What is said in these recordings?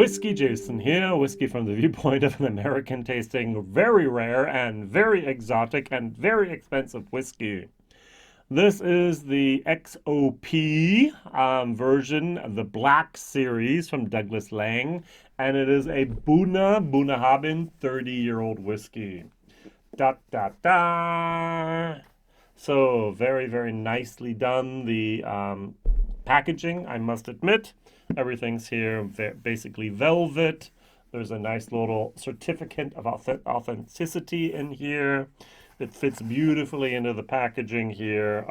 WhiskyJason here, whiskey from the viewpoint of an American tasting very rare and very exotic and very expensive whiskey. This is the XOP version of the Black series from Douglas Laing, and it is a Bunnahabhain 30-year-old whiskey. Da da da! So very, very nicely done. The packaging, I must admit. Everything's here basically velvet. There's a nice little certificate of authenticity in here. It fits beautifully into the packaging here.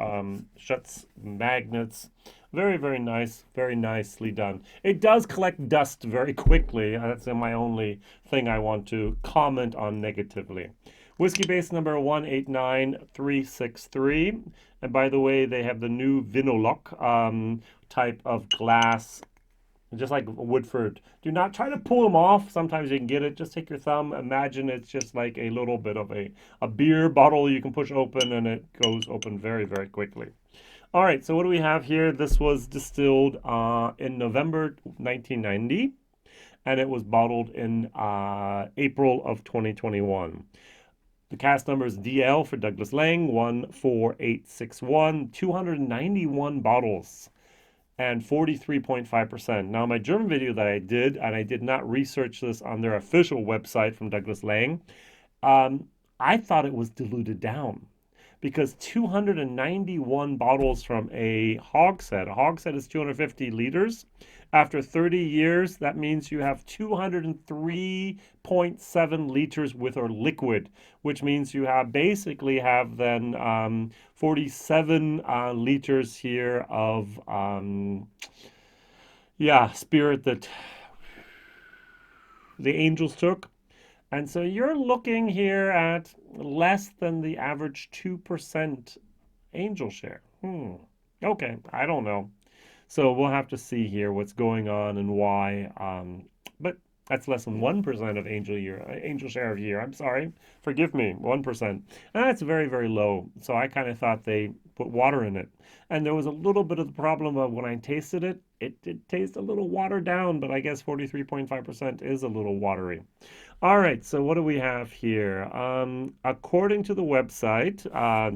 Shuts magnets. Very, very nice. Very nicely done. It does collect dust very quickly. That's my only thing I want to comment on negatively. Whiskybase number 189363. And by the way, they have the new Vinolok type of glass, just like Woodford. Do not try to pull them off. Sometimes you can get it. Just take your thumb. Imagine it's just like a little bit of a beer bottle you can push open, and it goes open very, very quickly. All right, so what do we have here? This was distilled in November 1990, and it was bottled in April of 2021. The cask number is DL for Douglas Laing, 14861, 291 bottles. And 43.5%. Now, my German video that I did, and I did not research this on their official website from Douglas Laing, I thought it was diluted down because 291 bottles from a hogshead. A hogshead is 250 liters. After 30 years, that means you have 203.7 liters with or liquid, which means you have basically have then 47 liters here of spirit that the angels took. And so you're looking here at less than the average 2% angel share. Okay, I don't know. So we'll have to see here what's going on and why. But that's less than 1% of angel share of year. I'm sorry. Forgive me, 1%. And that's very, very low. So I kind of thought they put water in it. And there was a little bit of the problem of when I tasted it, it did taste a little watered down, but I guess 43.5% is a little watery. All right, so what do we have here? According to the website,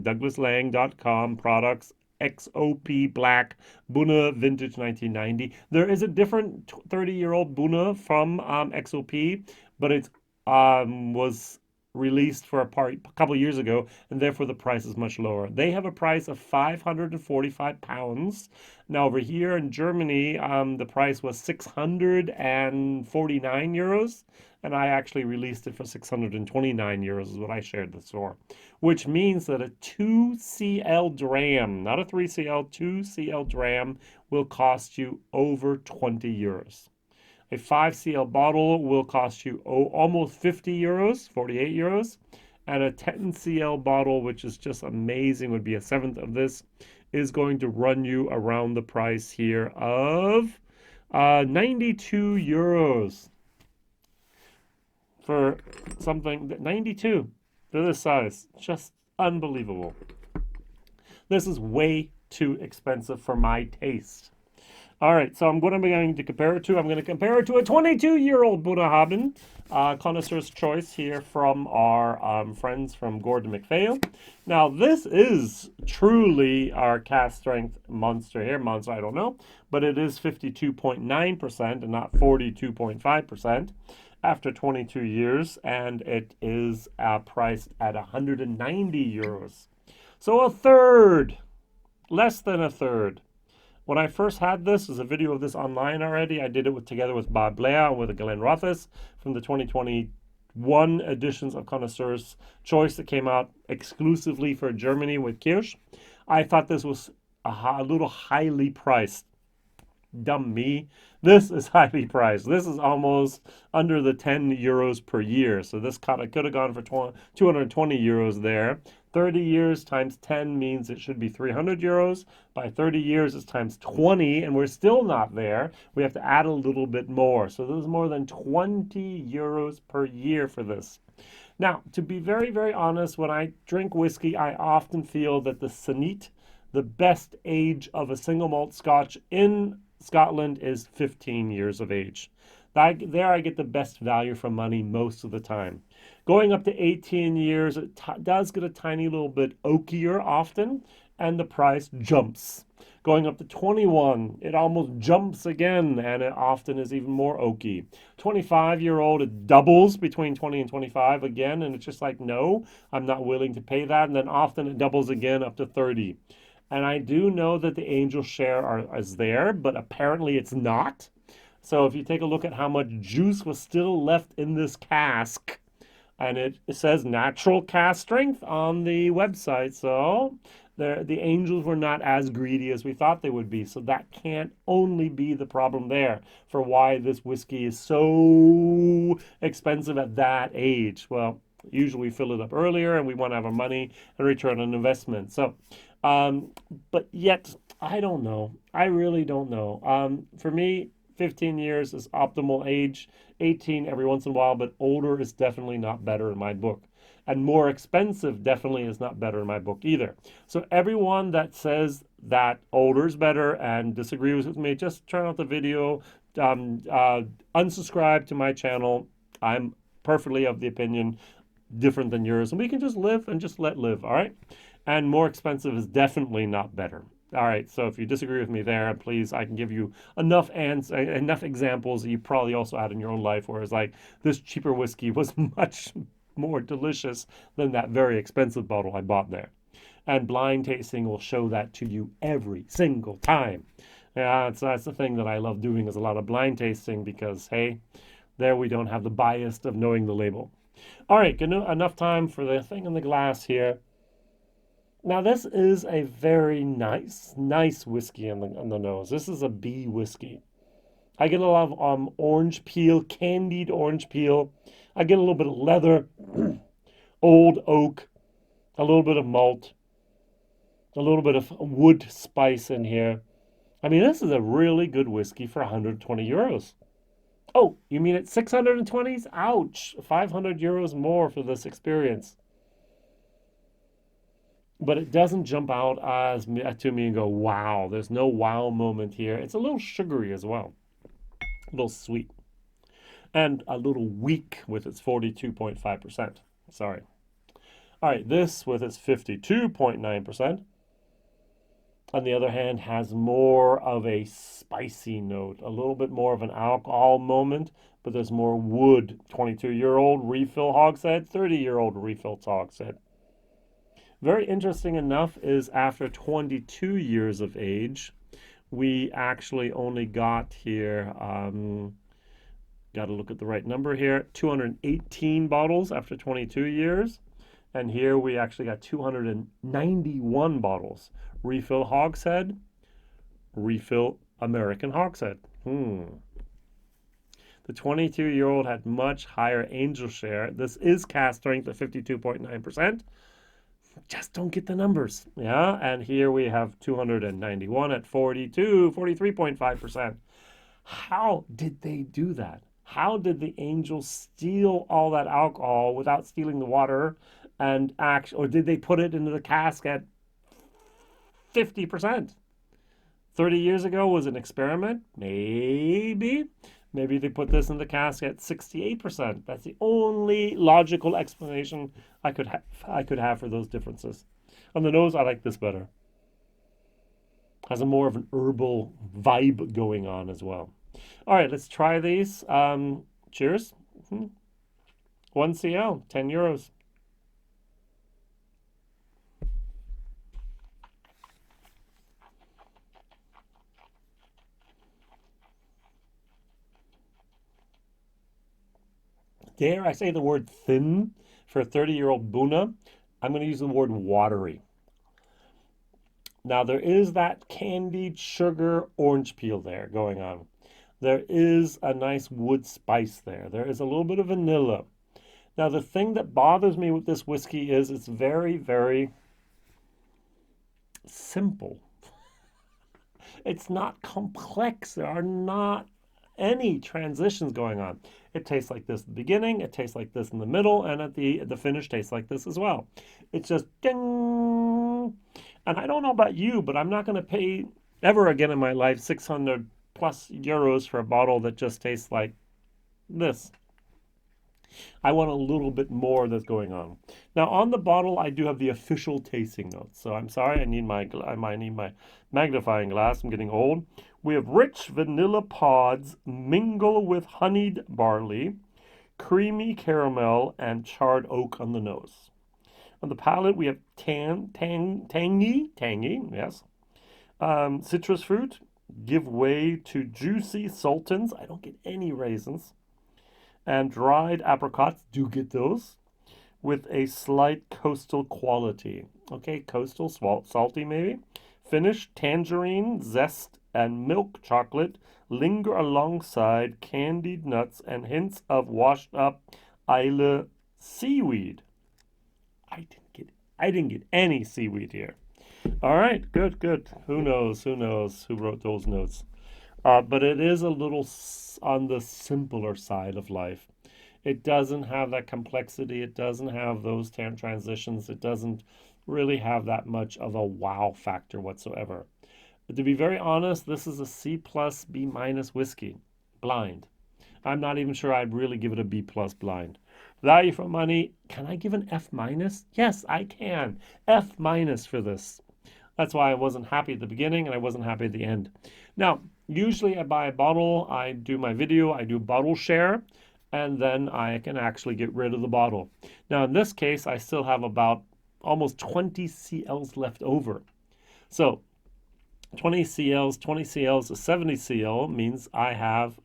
douglaslang.com, products, XOP Black Bunna Vintage 1990. There is a different 30-year-old Bunna from XOP, but it was released for a couple years ago, and therefore the price is much lower. They have a price of £545. Now over here in Germany, the price was 649 euros, and I actually released it for 629 euros is what I shared this for, which means that a 2cl dram, not a 3cl, 2cl dram will cost you over 20 euros. A 5cl bottle will cost you almost 50 euros, 48 euros. And a 10cl bottle, which is just amazing, would be a seventh of this, is going to run you around the price here of 92 euros. For something, 92 for this size. Just unbelievable. This is way too expensive for my taste. All right, so I'm going to compare it to. I'm going to compare it to a 22-year-old Bunnahabhain, connoisseur's choice here from our friends from Gordon MacPhail. Now, this is truly our cask strength monster here. Monster, I don't know, but it is 52.9% and not 42.5% after 22 years, and it is priced at 190 euros. So a third, less than a third. When I first had this, there's a video of this online already. I did it together with Bob Blair and with Glenn Rothis from the 2021 editions of Connoisseur's Choice that came out exclusively for Germany with Kirsch. I thought this was a little highly priced. Dumb me. This is highly priced. This is almost under the 10 euros per year. So this could have gone for 220 euros there. 30 years times 10 means it should be 300 euros. By 30 years, it's times 20, and we're still not there. We have to add a little bit more. So there's more than 20 euros per year for this. Now, to be very, very honest, when I drink whiskey, I often feel that the Sanit, the best age of a single malt Scotch in Scotland, is 15 years of age. There I get the best value for money most of the time. Going up to 18 years, it does get a tiny little bit oakier often, and the price jumps. Going up to 21, it almost jumps again, and it often is even more oaky. 25-year-old, it doubles between 20 and 25 again, and it's just like, no, I'm not willing to pay that. And then often it doubles again up to 30. And I do know that the angel share is there, but apparently it's not. So if you take a look at how much juice was still left in this cask, and it says natural cask strength on the website, so the angels were not as greedy as we thought they would be. So that can't only be the problem there for why this whiskey is so expensive at that age. Well, usually we fill it up earlier and we want to have our money and return on investment. So, but yet, I don't know. I really don't know. For me, 15 years is optimal age. 18 every once in a while, but older is definitely not better in my book. And more expensive definitely is not better in my book either. So everyone that says that older is better and disagrees with me, just turn off the video, unsubscribe to my channel. I'm perfectly of the opinion different than yours, and we can just live and just let live, all right? And more expensive is definitely not better. All right, so if you disagree with me there, please, I can give you enough examples that you probably also had in your own life, whereas like this cheaper whiskey was much more delicious than that very expensive bottle I bought there. And blind tasting will show that to you every single time. Yeah, so that's the thing that I love doing, is a lot of blind tasting, because hey, there we don't have the bias of knowing the label. All right, enough time for the thing in the glass here. Now this is a very nice whiskey on the nose. This is a B whiskey. I get a lot of orange peel, candied orange peel. I get a little bit of leather, old oak, a little bit of malt, a little bit of wood spice in here. I mean, this is a really good whiskey for 120 euros. Oh, you mean it's 620s? Ouch, 500 euros more for this experience. But it doesn't jump out to me and go, wow. There's no wow moment here. It's a little sugary as well, a little sweet, and a little weak with its 42.5%. Sorry. All right, this with its 52.9%, on the other hand, has more of a spicy note, a little bit more of an alcohol moment, but there's more wood. 22-year-old refill hogshead, 30-year-old refill hogshead. Very interesting enough is after 22 years of age, we actually only got here, got to look at the right number here, 218 bottles after 22 years. And here we actually got 291 bottles. Refill hogshead, refill American hogshead. The 22-year-old had much higher angel share. This is cask strength at 52.9%. Just don't get the numbers. Yeah, and here we have 291 at 43.5%. How did they do that? How did the angels steal all that alcohol without stealing the water, and or did they put it into the cask at 50%? 30 years ago was an experiment? Maybe. Maybe they put this in the cask at 68%. That's the only logical explanation I could have for those differences. On the nose, I like this better. Has a more of an herbal vibe going on as well. All right, let's try these. Cheers. 1 CL, 10 euros. Dare I say the word thin for a 30-year-old Bunna? I'm going to use the word watery. Now, there is that candied sugar orange peel there going on. There is a nice wood spice there. There is a little bit of vanilla. Now, the thing that bothers me with this whiskey is it's very, very simple. It's not complex. There are not any transitions going on. It tastes like this at the beginning, it tastes like this in the middle, and at the finish tastes like this as well. It's just ding. And I don't know about you, but I'm not going to pay ever again in my life 600 plus euros for a bottle that just tastes like this. I want a little bit more that's going on. Now on the bottle, I do have the official tasting notes. So I'm sorry, I might need my magnifying glass. I'm getting old. We have rich vanilla pods mingle with honeyed barley, creamy caramel, and charred oak on the nose. On the palate, we have tangy, yes. Citrus fruit give way to juicy sultans. I don't get any raisins. And dried apricots, do get those, with a slight coastal quality. Okay, coastal, salty maybe. Finish, tangerine, zest, and milk chocolate linger alongside candied nuts and hints of washed up Islay seaweed. I didn't get any seaweed here. All right, good. Who knows who wrote those notes? But it is a little on the simpler side of life. It doesn't have that complexity. It doesn't have those transitions. It doesn't really have that much of a wow factor whatsoever. But to be very honest, this is a C plus B minus whiskey, blind. I'm not even sure I'd really give it a B plus blind. Value for money, can I give an F minus? Yes, I can. F minus for this. That's why I wasn't happy at the beginning and I wasn't happy at the end. Now, usually I buy a bottle, I do my video, I do bottle share, and then I can actually get rid of the bottle. Now, in this case, I still have about almost 20 CLs left over. So 20 CLs, a 70 CL means I have,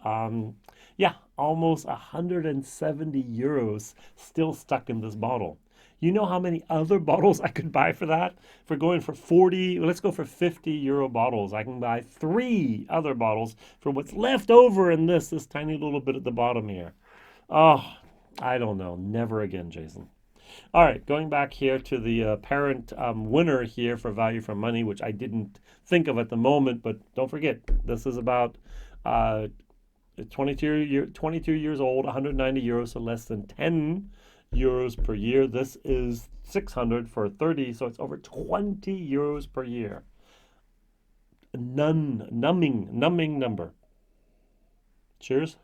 almost 170 euros still stuck in this bottle. You know how many other bottles I could buy for that? For going for 40, let's go for 50 euro bottles. I can buy 3 other bottles for what's left over in this tiny little bit at the bottom here. Oh, I don't know. Never again, Jason. All right, going back here to the apparent winner here for value for money, which I didn't think of at the moment, but don't forget, this is about 22 years old, 190 euros, so less than 10 euros per year. This is 600 for 30, so it's over 20 euros per year. Numbing number. Cheers.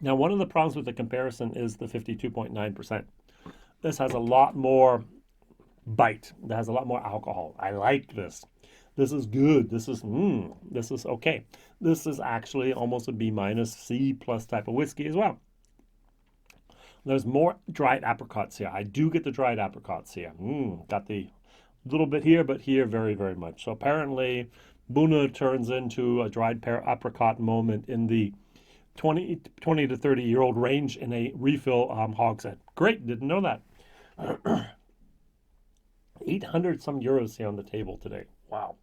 Now, one of the problems with the comparison is the 52.9%. This has a lot more bite. It has a lot more alcohol. I like this. This is good. This is okay. This is actually almost a B minus, C plus type of whiskey as well. There's more dried apricots here. I do get the dried apricots here. Got the little bit here, but here very, very much. So apparently Bunna turns into a dried apricot moment in the 20 to 30-year-old range in a refill hogshead. Great, didn't know that. 800 some euros here on the table today. Wow.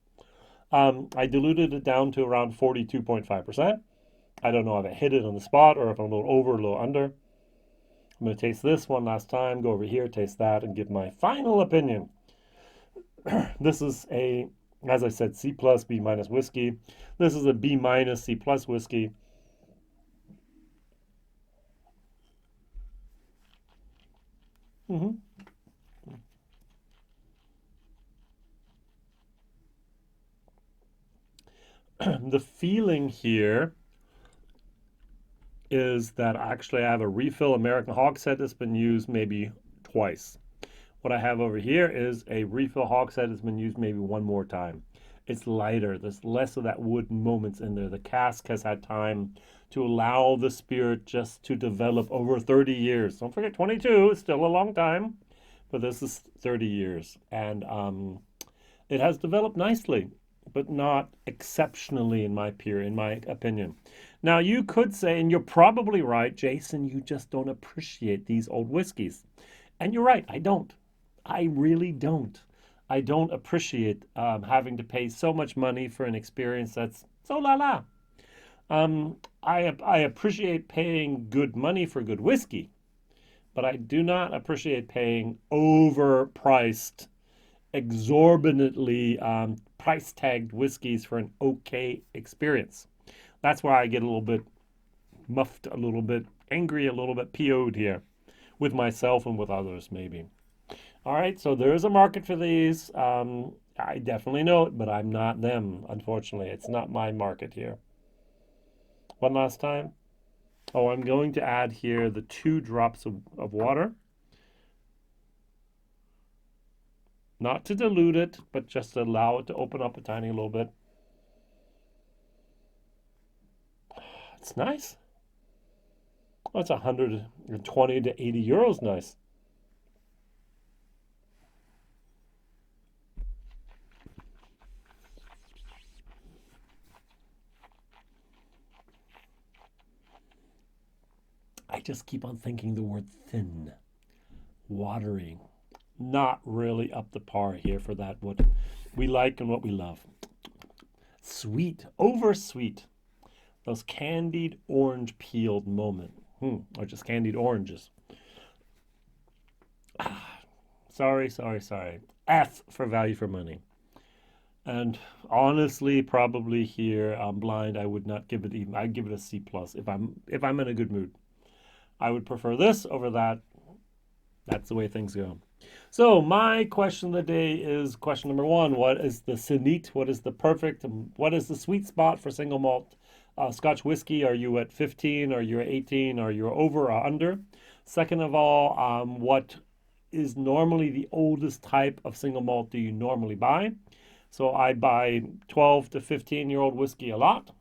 I diluted it down to around 42.5%. I don't know if I hit it on the spot or if I'm a little over, a little under. I'm going to taste this one last time, go over here, taste that, and give my final opinion. This is a, as I said, C plus, B minus whiskey. This is a B minus, C plus whiskey. The feeling here is that actually I have a refill American hogshead that's been used maybe twice. What I have over here is a refill hogshead that's been used maybe one more time. It's lighter. There's less of that wooden moments in there. The cask has had time to allow the spirit just to develop over 30 years. Don't forget, 22 is still a long time, but this is 30 years. And it has developed nicely, but not exceptionally in my opinion. Now, you could say, and you're probably right, Jason, you just don't appreciate these old whiskeys. And you're right, I don't. I really don't. I don't appreciate having to pay so much money for an experience that's so la-la. I appreciate paying good money for good whiskey, but I do not appreciate paying overpriced, exorbitantly price-tagged whiskeys for an okay experience. That's where I get a little bit muffed, a little bit angry, a little bit PO'd here with myself and with others maybe. All right, so there is a market for these. I definitely know it, but I'm not them, unfortunately. It's not my market here. One last time. Oh, I'm going to add here the 2 drops of water. Not to dilute it, but just to allow it to open up a tiny little bit. It's nice. Oh, it's 120 to 80 euros nice. I just keep on thinking the word thin, watery. Not really up to par here for that, what we like and what we love. Sweet, over sweet. Those candied orange peeled moment. Or just candied oranges. Sorry. F for value for money. And honestly, probably here I'm blind. I would not give it even. I'd give it a C plus if I'm in a good mood. I would prefer this over that. That's the way things go. So my question of the day is question number 1. What is the Zenit? What is the perfect? What is the sweet spot for single malt Scotch whiskey? Are you at 15? Are you at 18? Are you over or under? Second of all, what is normally the oldest type of single malt do you normally buy? So I buy 12 to 15-year-old whiskey a lot.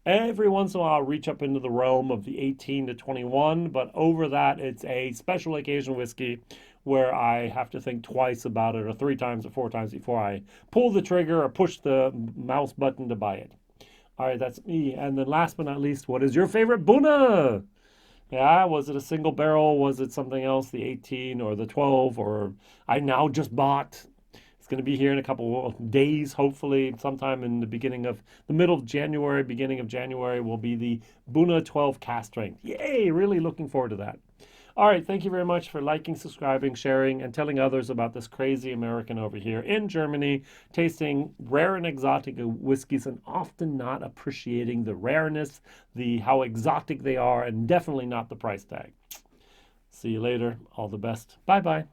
Every once in a while, I'll reach up into the realm of the 18 to 21, but over that, it's a special occasion whiskey where I have to think twice about it, or 3 times or 4 times before I pull the trigger or push the mouse button to buy it. All right, that's me. And then last but not least, what is your favorite Bunna? Yeah, was it a single barrel? Was it something else, the 18 or the 12? Or I now just bought, it's going to be here in a couple of days, hopefully, sometime in the middle of January, beginning of January, will be the Bunna 12 cask strength. Yay, really looking forward to that. All right, thank you very much for liking, subscribing, sharing, and telling others about this crazy American over here in Germany, tasting rare and exotic whiskeys and often not appreciating the rareness, how exotic they are, and definitely not the price tag. See you later. All the best. Bye-bye.